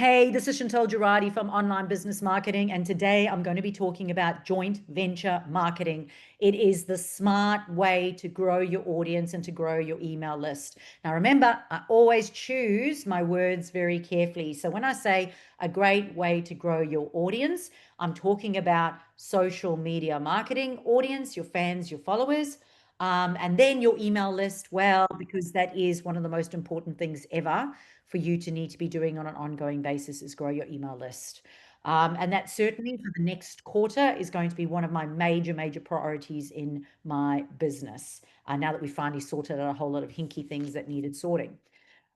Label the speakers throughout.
Speaker 1: Hey, this is Chantal Girardi from Online Business Marketing, and today I'm going to be talking about joint venture marketing. It is the smart way to grow your audience and to grow your email list. Now, remember, I always choose my words very carefully. So when I say a great way to grow your audience, I'm talking about social media marketing audience, your fans, your followers. And then your email list, well, because that is one of the most important things ever for you to need to be doing on an ongoing basis is grow your email list. And that certainly for the next quarter is going to be one of my major priorities in my business. Now that we finally sorted out a whole lot of hinky things that needed sorting.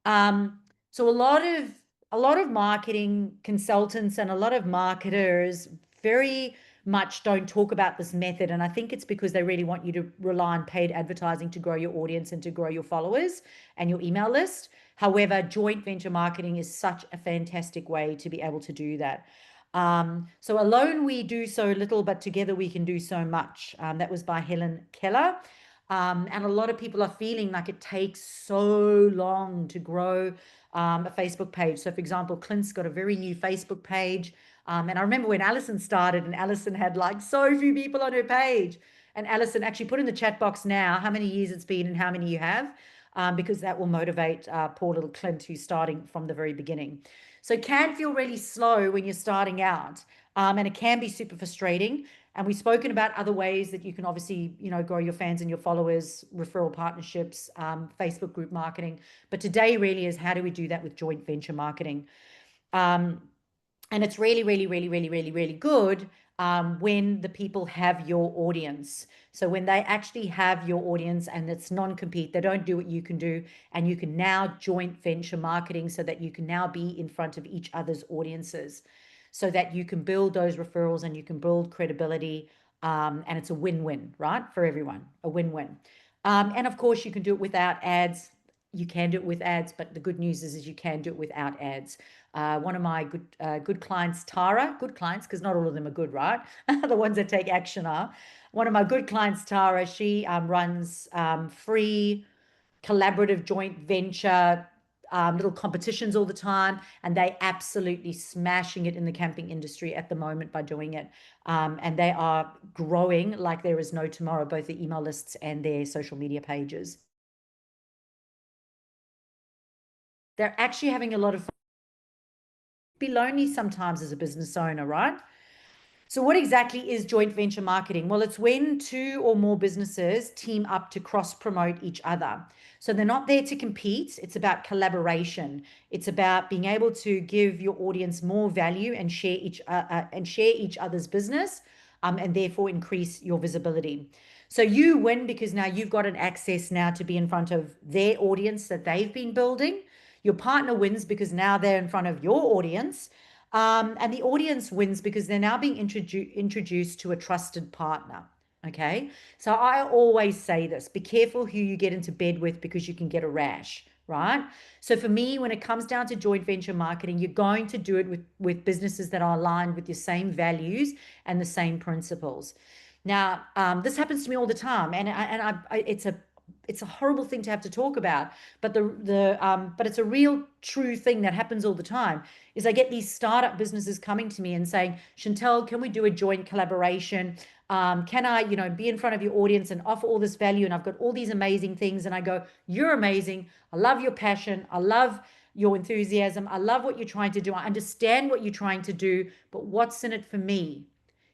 Speaker 1: So a lot of marketing consultants and a lot of marketers very much don't talk about this method. And I think it's because they really want you to rely on paid advertising to grow your audience and to grow your followers and your email list. However, joint venture marketing is such a fantastic way to be able to do that. So alone we do so little, but together we can do so much. That was by Helen Keller. And a lot of people are feeling like it takes so long to grow a Facebook page. So, for example, Clint's got a very new Facebook page. And I remember when Alison started, and Alison had like so few people on her page. And Alison actually put in the chat box now how many years it's been and how many you have, because that will motivate poor little Clint who's starting from the very beginning. So it can feel really slow when you're starting out, and it can be super frustrating. And we've spoken about other ways that you can obviously, grow your fans and your followers, referral partnerships, Facebook group marketing. But today really is how do we do that with joint venture marketing? Um, and it's really good when the people have your audience. So when they actually have your audience and it's non-compete, they don't do what you can do, and you can now joint venture marketing so that you can now be in front of each other's audiences so that you can build those referrals and you can build credibility. And it's a win-win, right? For everyone, a win-win. And of course, you can do it without ads. You can do it with ads, but the good news is you can do it without ads. One of my good clients, Tara, good clients, because not all of them are good, right? The ones that take action are. One of my good clients, Tara, she runs free collaborative joint venture little competitions all the time, and they absolutely smashing it in the camping industry at the moment by doing it. And they are growing like there is no tomorrow, both the email lists and their social media pages. They're actually having a lot of fun. Be lonely sometimes as a business owner, right? So what exactly is joint venture marketing? Well, it's when two or more businesses team up to cross promote each other. So they're not there to compete. It's about collaboration. It's about being able to give your audience more value and share each other's business, and therefore increase your visibility. So you win because now you've got an access now to be in front of their audience that they've been building. Your partner wins because now they're in front of your audience. And the audience wins because they're now being introduced to a trusted partner. Okay. So I always say this, be careful who you get into bed with because you can get a rash, right? So for me, when it comes down to joint venture marketing, you're going to do it with businesses that are aligned with your same values and the same principles. Now, this happens to me all the time, and it's a horrible thing to have to talk about, but but it's a real true thing that happens all the time. Is I get these startup businesses coming to me and saying, Chantel, can we do a joint collaboration? Can I, be in front of your audience and offer all this value? And I've got all these amazing things. And I go, you're amazing. I love your passion. I love your enthusiasm. I love what you're trying to do. I understand what you're trying to do, but what's in it for me?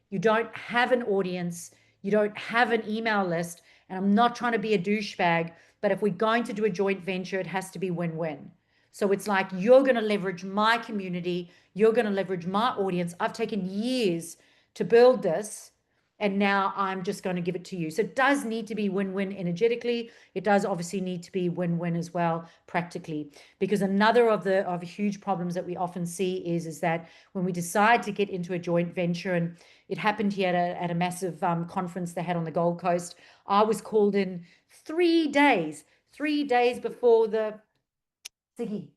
Speaker 1: You don't have an audience. You don't have an email list. And I'm not trying to be a douchebag, but if we're going to do a joint venture, it has to be win-win. So it's like you're going to leverage my community, you're going to leverage my audience. I've taken years to build this, and now I'm just going to give it to you. So it does need to be win-win energetically. It does obviously need to be win-win as well practically, because another of the huge problems that we often see is that when we decide to get into a joint venture, and it happened here at a massive conference they had on the Gold Coast. I was called in 3 days before the Ziggy.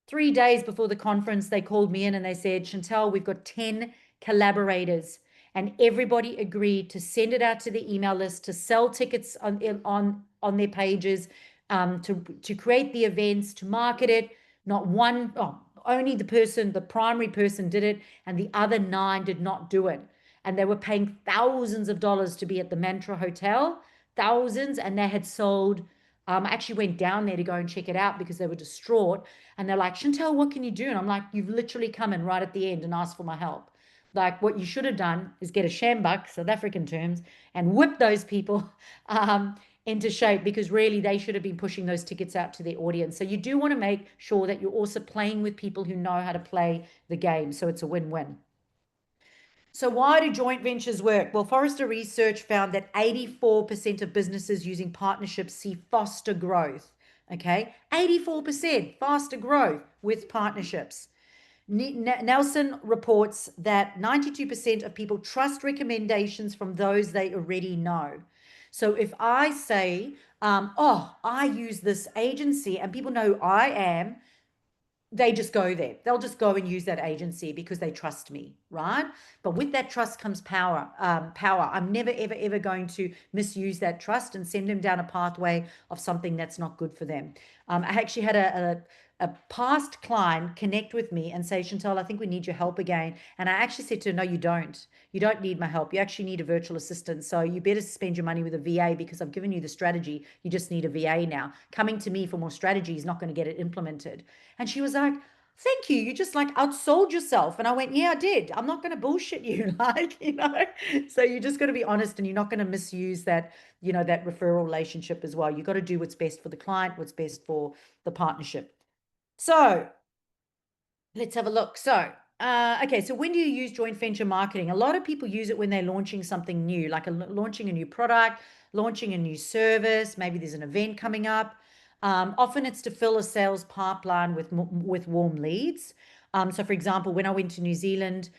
Speaker 1: 3 days before the conference, they called me in and they said, Chantel, we've got 10 collaborators. And everybody agreed to send it out to the email list, to sell tickets on their pages, to create the events, to market it. Not one, only the primary person did it, and the other 9 did not do it. And they were paying thousands of dollars to be at the Mantra Hotel, thousands, and they had sold. I actually went down there to go and check it out because they were distraught. And they're like, Chantel, what can you do? And I'm like, you've literally come in right at the end and asked for my help. Like, what you should have done is get a shambuk, South African terms, and whip those people into shape, because really they should have been pushing those tickets out to their audience. So you do want to make sure that you're also playing with people who know how to play the game. So it's a win-win. So why do joint ventures work? Well, Forrester research found that 84% of businesses using partnerships see faster growth. Okay, 84% faster growth with partnerships. Nelson reports that 92% of people trust recommendations from those they already know. So if I say, oh, I use this agency and people know who I am, they just go there. They'll just go and use that agency because they trust me, right? But with that trust comes power. Power. I'm never, ever, ever going to misuse that trust and send them down a pathway of something that's not good for them. I actually had a past client connect with me and say, Chantal, I think we need your help again. And I actually said to her, no, you don't. You don't need my help. You actually need a virtual assistant. So you better spend your money with a VA, because I've given you the strategy. You just need a VA now. Coming to me for more strategy is not going to get it implemented. And she was like, thank you. You just like outsold yourself. And I went, yeah, I did. I'm not going to bullshit you. So you just got to be honest, and you're not going to misuse that, that referral relationship as well. You got to do what's best for the client, what's best for the partnership. So let's have a look. So, okay, so when do you use joint venture marketing? A lot of people use it when they're launching something new, like launching a new product, launching a new service. Maybe there's an event coming up. Often it's to fill a sales pipeline with warm leads. So, for example, when I went to New Zealand,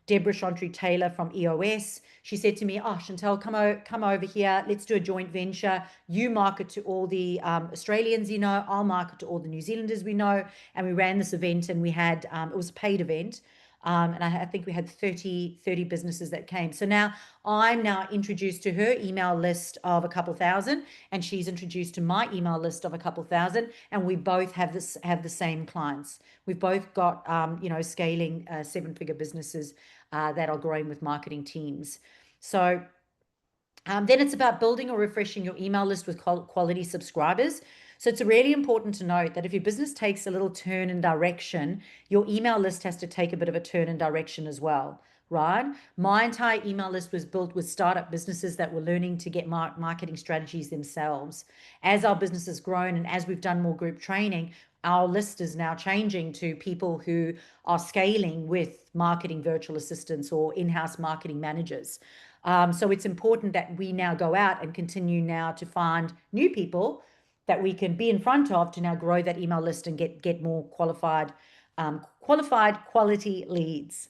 Speaker 1: Deborah Chantry Taylor from EOS, she said to me, oh, Chantel, come over here. Let's do a joint venture. You market to all the Australians I'll market to all the New Zealanders we know. And we ran this event, and we had, it was a paid event. And I think we had 30 businesses that came. So now I'm now introduced to her email list of a couple thousand, and she's introduced to my email list of a couple thousand, and we both have the same clients. We've both got scaling 7-figure businesses that are growing with marketing teams. So then it's about building or refreshing your email list with quality subscribers. So it's really important to note that if your business takes a little turn in direction, your email list has to take a bit of a turn in direction as well, right? My entire email list was built with startup businesses that were learning to get marketing strategies themselves. As our business has grown and as we've done more group training, our list is now changing to people who are scaling with marketing virtual assistants or in-house marketing managers. So it's important that we now go out and continue now to find new people that we can be in front of to now grow that email list and get more qualified quality leads.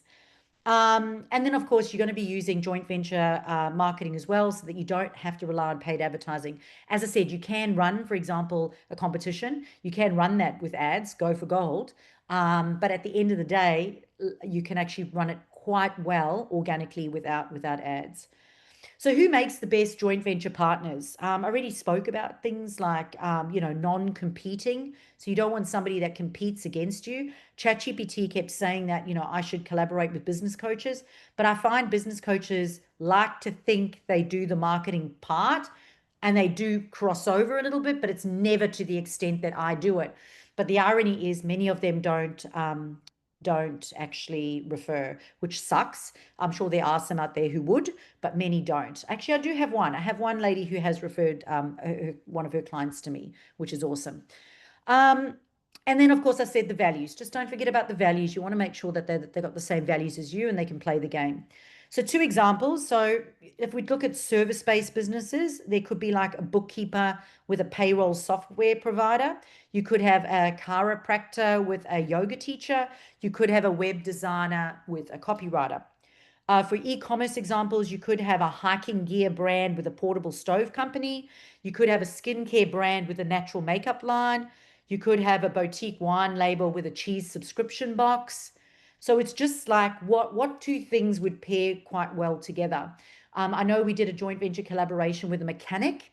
Speaker 1: And then, of course, you're going to be using joint venture marketing as well, so that you don't have to rely on paid advertising. As I said, you can run, for example, a competition. You can run that with ads, go for gold. But at the end of the day, you can actually run it quite well organically without ads. So who makes the best joint venture partners? I already spoke about things like, non-competing. So you don't want somebody that competes against you. ChatGPT kept saying that, I should collaborate with business coaches, but I find business coaches like to think they do the marketing part, and they do cross over a little bit, but it's never to the extent that I do it. But the irony is many of them don't actually refer, which sucks. I'm sure there are some out there who would, but many don't. Actually, I do have one. I have one lady who has referred one of her clients to me, which is awesome. And then, of course, I said the values. Just don't forget about the values. You want to make sure that they've got the same values as you and they can play the game. So 2 examples. So if we look at service-based businesses, there could be like a bookkeeper with a payroll software provider. You could have a chiropractor with a yoga teacher. You could have a web designer with a copywriter. For e-commerce examples, you could have a hiking gear brand with a portable stove company. You could have a skincare brand with a natural makeup line. You could have a boutique wine label with a cheese subscription box. So it's just like what 2 things would pair quite well together. I know we did a joint venture collaboration with a mechanic,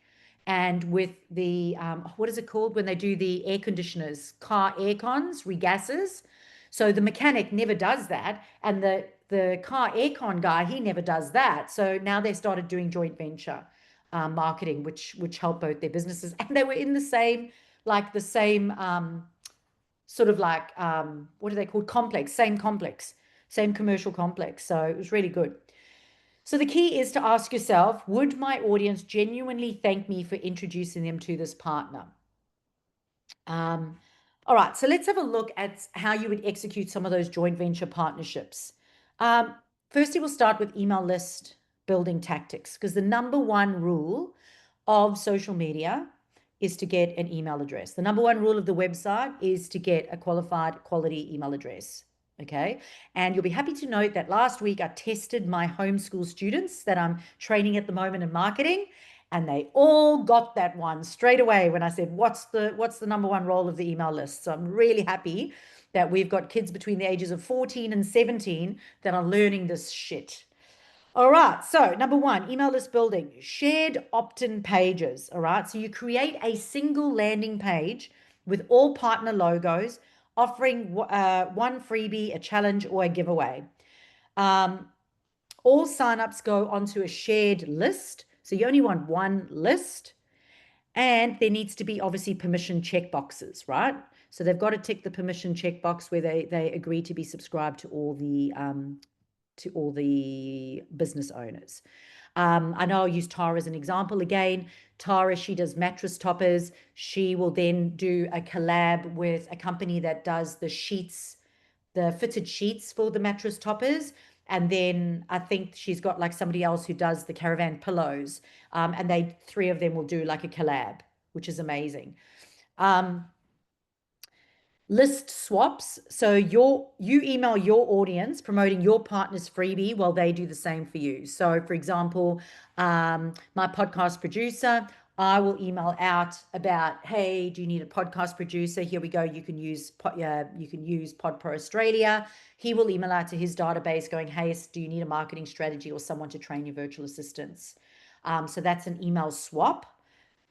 Speaker 1: and with the, what is it called when they do the air conditioners, car air cons, regases. So the mechanic never does that. And the car aircon guy, he never does that. So now they started doing joint venture marketing, which helped both their businesses. And they were in the same, like the same sort of like, what are they called? Complex, same commercial complex. So it was really good. So the key is to ask yourself, would my audience genuinely thank me for introducing them to this partner? All right, so let's have a look at how you would execute some of those joint venture partnerships. Firstly, we'll start with email list building tactics, because the number one rule of social media is to get an email address. The number one rule of the website is to get a qualified quality email address. Okay. And you'll be happy to note that last week I tested my homeschool students that I'm training at the moment in marketing, and they all got that one straight away when I said, what's the number one role of the email list? So I'm really happy that we've got kids between the ages of 14 and 17 that are learning this shit. All right, so number one, email list building, shared opt-in pages. All right, so you create a single landing page with all partner logos, offering one freebie, a challenge, or a giveaway. All signups go onto a shared list, so you only want one list, and there needs to be obviously permission checkboxes, right? So they've got to tick the permission checkbox where they agree to be subscribed to all the business owners. I know I'll use Tara as an example again. Tara, she does mattress toppers. She will then do a collab with a company that does the sheets, the fitted sheets for the mattress toppers. And then I think she's got like somebody else who does the caravan pillows. And they three of them will do like a collab, which is amazing. List swaps. So you email your audience promoting your partner's freebie while they do the same for you. So for example, my podcast producer, I will email out about, hey, do you need a podcast producer? Here we go. You can use Pod Pro Australia. He will email out to his database going, hey, do you need a marketing strategy or someone to train your virtual assistants? So that's an email swap.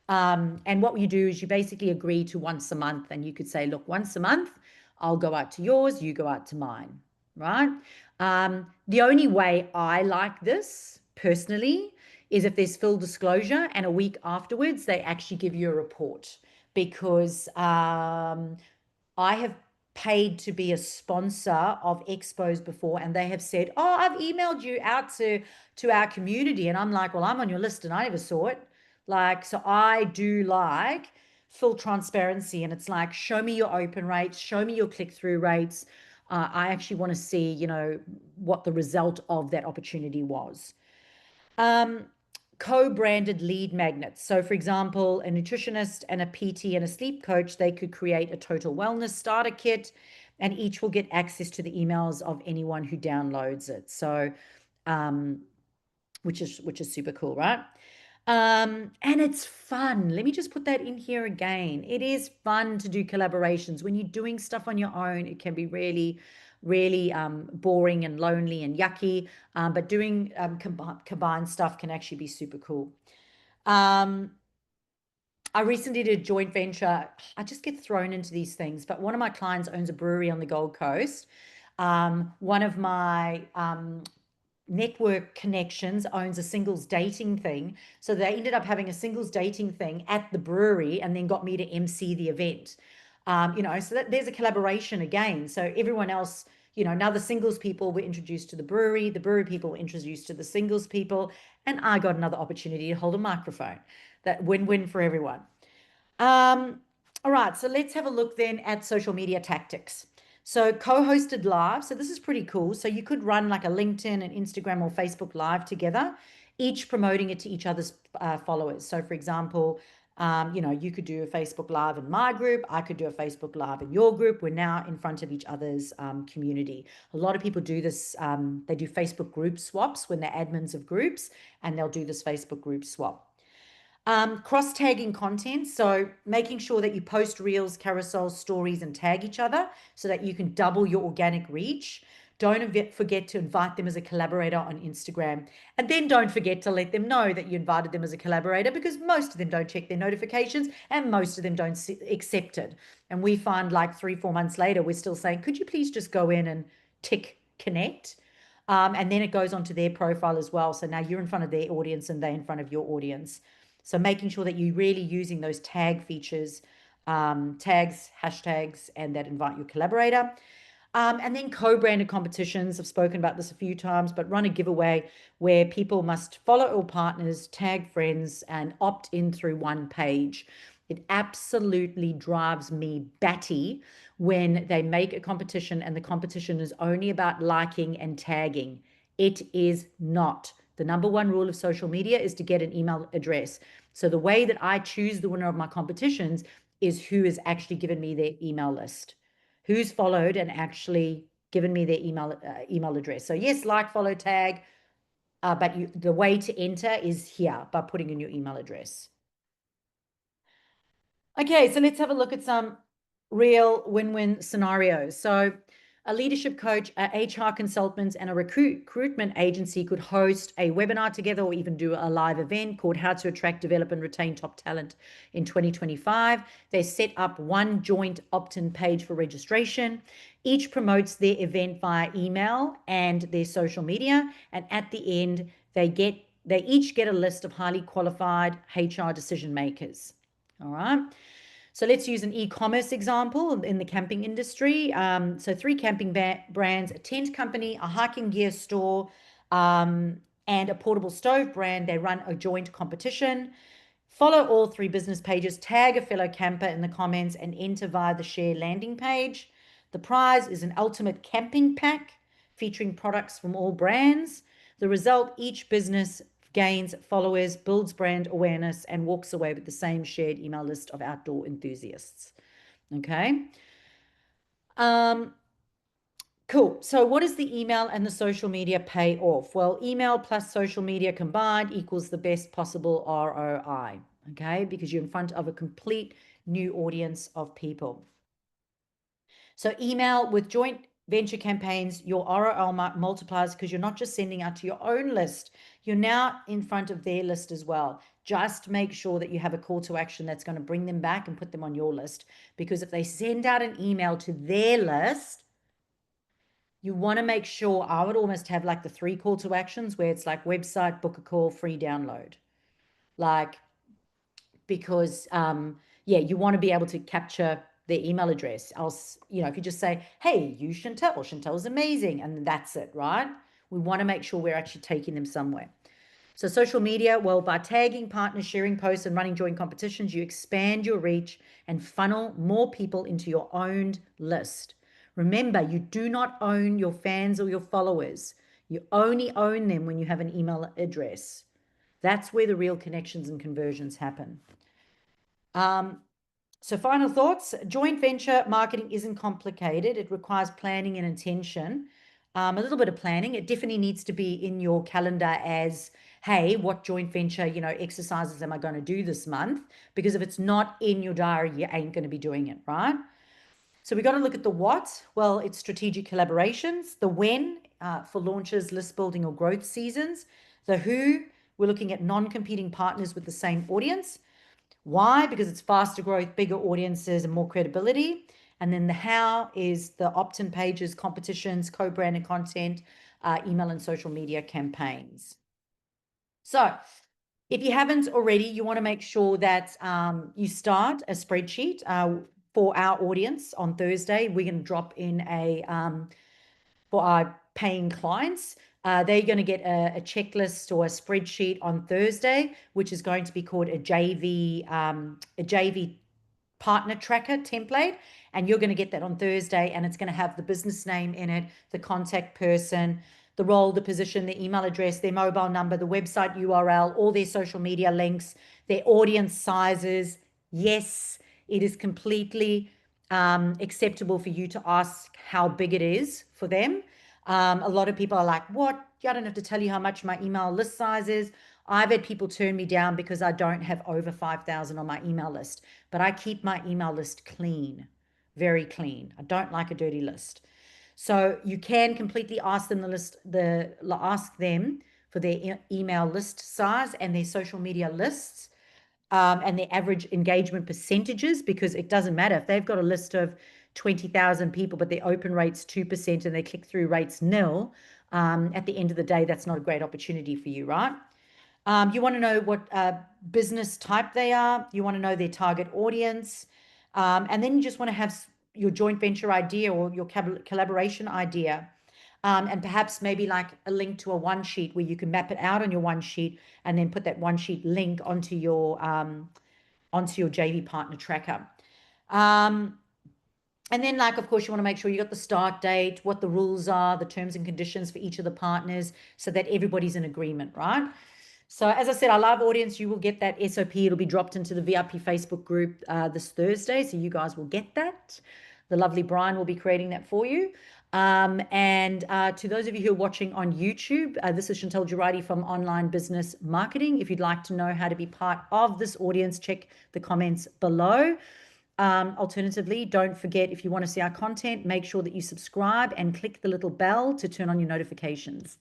Speaker 1: And what you do is you basically agree to once a month, and you could say, look, once a month, I'll go out to yours, you go out to mine, right? The only way I like this personally is if there's full disclosure and a week afterwards, they actually give you a report, because I have paid to be a sponsor of expos before, and they have said, oh, I've emailed you out to our community. And I'm like, well, I'm on your list and I never saw it. Like, so I do like full transparency, and it's like, show me your open rates, show me your click-through rates. I actually want to see, what the result of that opportunity was. Co-branded lead magnets. So for example, a nutritionist and a PT and a sleep coach, they could create a total wellness starter kit, and each will get access to the emails of anyone who downloads it. So, which is super cool, right? And it's fun. Let me just put that in here again. It is fun to do collaborations. When you're doing stuff on your own, it can be really, really boring and lonely and yucky. But doing combined stuff can actually be super cool. I recently did a joint venture. I just get thrown into these things, but one of my clients owns a brewery on the Gold Coast. One of my network connections owns a singles dating thing. So they ended up having a singles dating thing at the brewery and then got me to MC the event. So there's a collaboration again. So everyone else, now the singles people were introduced to the brewery people were introduced to the singles people, and I got another opportunity to hold a microphone. That win-win for everyone. All right, so let's have a look then at social media tactics. So co-hosted live. So this is pretty cool. So you could run like a LinkedIn and Instagram or Facebook live together, each promoting it to each other's followers. So for example, you could do a Facebook live in my group. I could do a Facebook live in your group. We're now in front of each other's community. A lot of people do this. They do Facebook group swaps when they're admins of groups, and they'll do this Facebook group swap. Cross-tagging content, so making sure that you post reels, carousels, stories, and tag each other so that you can double your organic reach. Don't forget to invite them as a collaborator on Instagram. And then don't forget to let them know that you invited them as a collaborator, because most of them don't check their notifications and most of them don't accept it. And we find like 3-4 months later, we're still saying, could you please just go in and tick connect? And then it goes onto their profile as well. So now you're in front of their audience and they're in front of your audience. So making sure that you're really using those tag features, tags, hashtags, and that invite your collaborator. And then co-branded competitions. I've spoken about this a few times, but run a giveaway where people must follow all partners, tag friends, and opt in through one page. It absolutely drives me batty when they make a competition and the competition is only about liking and tagging. It is not. The number one rule of social media is to get an email address. So the way that I choose the winner of my competitions is who has actually given me their email list, who's followed and actually given me their email address. So yes, like, follow, tag, but the way to enter is here by putting in your email address. Okay, so let's have a look at some real win-win scenarios. So a leadership coach, a HR consultant, and a recruitment agency could host a webinar together or even do a live event called How to Attract, Develop, and Retain Top Talent in 2025. They set up one joint opt-in page for registration. Each promotes their event via email and their social media. And at the end, they each get a list of highly qualified HR decision makers. All right. So let's use an e-commerce example in the camping industry. So 3 camping brands, a tent company, a hiking gear store, and a portable stove brand. They run a joint competition. Follow all 3 business pages, tag a fellow camper in the comments, and enter via the share landing page. The prize is an ultimate camping pack featuring products from all brands. The result, each business gains followers, builds brand awareness, and walks away with the same shared email list of outdoor enthusiasts. Okay. Cool. So what does the email and the social media pay off? Well, email plus social media combined equals the best possible ROI. Okay. Because you're in front of a complete new audience of people. So email with joint venture campaigns, your ROI multiplies because you're not just sending out to your own list. You're now in front of their list as well. Just make sure that you have a call to action that's going to bring them back and put them on your list. Because if they send out an email to their list, you want to make sure, I would almost have like the 3 call to actions where it's like website, book a call, free download. Like, because yeah, you want to be able to capture their email address. Else, if you just say, hey, use Chantel, Chantel's amazing, and that's it, right? We want to make sure we're actually taking them somewhere. So social media, well, by tagging partners, sharing posts, and running joint competitions, you expand your reach and funnel more people into your owned list. Remember, you do not own your fans or your followers. You only own them when you have an email address. That's where the real connections and conversions happen. So final thoughts, joint venture marketing isn't complicated. It requires planning and intention, a little bit of planning. It definitely needs to be in your calendar as, hey, what joint venture, exercises am I going to do this month? Because if it's not in your diary, you ain't going to be doing it, right? So we got to look at the what. Well, it's strategic collaborations. The when, for launches, list building, or growth seasons. The who, we're looking at non-competing partners with the same audience. Why? Because it's faster growth, bigger audiences, and more credibility. And then the how is the opt-in pages, competitions, co-branded content, email and social media campaigns. So if you haven't already, you want to make sure that you start a spreadsheet for our audience on Thursday. We're going to drop in for our paying clients. They're going to get a checklist or a spreadsheet on Thursday, which is going to be called a JV partner tracker template. And you're going to get that on Thursday, and it's going to have the business name in it, the contact person, the role, the position, the email address, their mobile number, the website URL, all their social media links, their audience sizes. Yes, it is completely acceptable for you to ask how big it is for them. A lot of people are like, what? I don't have to tell you how much my email list size is. I've had people turn me down because I don't have over 5,000 on my email list, but I keep my email list clean, very clean. I don't like a dirty list. So you can completely ask them ask them for their email list size and their social media lists, and their average engagement percentages, because it doesn't matter if they've got a list of 20,000 people, but their open rate's 2% and their click-through rate's nil. At the end of the day, that's not a great opportunity for you, right? You want to know what business type they are. You want to know their target audience. And then you just want to have your joint venture idea or your collaboration idea. And perhaps maybe like a link to a one sheet where you can map it out on your one sheet and then put that one sheet link onto your JV partner tracker. And then, like, of course, you want to make sure you got the start date, what the rules are, the terms and conditions for each of the partners, so that everybody's in agreement, right? So as I said, our live audience, you will get that SOP. It'll be dropped into the VIP Facebook group this Thursday. So you guys will get that. The lovely Brian will be creating that for you. And to those of you who are watching on YouTube, this is Chantal Girardi from Online Business Marketing. If you'd like to know how to be part of this audience, check the comments below. Alternatively, don't forget, if you want to see our content, make sure that you subscribe and click the little bell to turn on your notifications.